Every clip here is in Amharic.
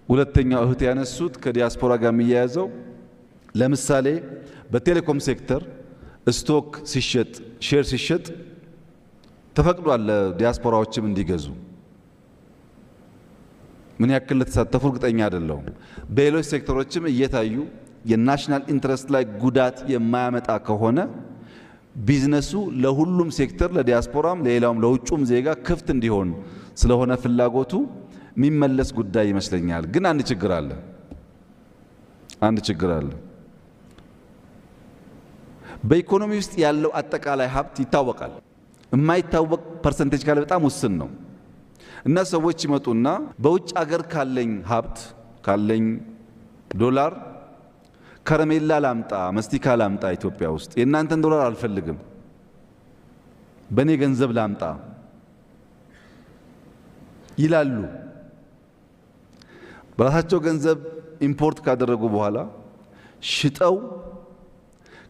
ሁለተኛው እህት ያነሱት ከዲያስፖራ ጋር የሚያያዘው ለምሳሌ በቴሌኮም ሴክተር ስቶክ ሲሸጥ ሼር ሲሸጥ ተፈቅዷል ለዲያስፖራዎችም እንዲገዙ። ምን ያክል ለተሳተፉ እርግጠኛ አይደለሁም። በሌሎች ሴክተሮችም እየታዩ የናሽናል ኢንትረስት ላይ ጉዳት የማያመጣ ከሆነ ቢዝነሱ ለሁሉም ሴክተር ለዲያስፖራም ለሌላውም ለውጩም ዜጋ ክፍት እንዲሆን ስለሆነ ፍላጎቱ የሚመለስ ጉዳይ ይመስለኛል። ግን አንድ ችግር አለ። በኢኮኖሚ ውስጥ ያለው አጠቃላይ ሀብት ይታወቃል። የማይታወቅ ፐርሰንቴጅ ካለ በጣም ውስን ነው እና ሰዎች ይመጡና በውጭ አገር ካለኝ ሀብት ካለኝ ዶላር ከረሜላ ላምጣ መስቲካ ላምጣ ኢትዮጵያ ውስጥ የእናንተን ዶላር አልፈልግም በኔ ገንዘብ ላምጣ ይላሉ። በራሳቸው ገንዘብ ኢምፖርት ካደረጉ በኋላ ሽጠው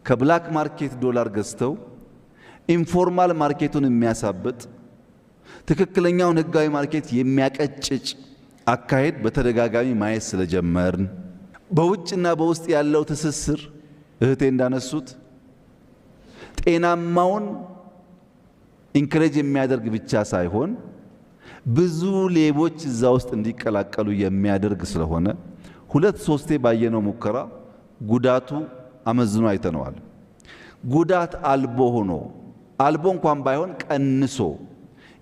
ከብላክ ማርኬት ዶላር ገዝተው ኢንፎርማል ማርኬቱን የሚያሳብጥ ትክክለኛውን ህጋዊ ማርኬት የሚያቀጭጭ አካሄድ በተደጋጋሚ ማየት ስለጀመርን በውጭና በውስጥ ያለው ትስስር እህቴ እንዳነሱት ጤናማውን ኢንከሬጅ የሚያደርግ ብቻ ሳይሆን ብዙ ሌቦች እዛ ውስጥ እንዲቀላቀሉ የሚያደርግ ስለሆነ ሁለት ሶስቴ ባየነው ሙከራ ጉዳቱ አመዝኖ አይተነዋል። ጉዳት አልቦ እንኳን ባይሆን ቀንሶ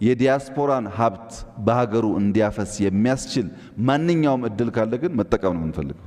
የዲያስፖራን ሀብት በሀገሩ እንዲያፈስ የሚያስችል ማንኛውም እድል ካለ ግን መጠቀም ነው የምንፈልገው።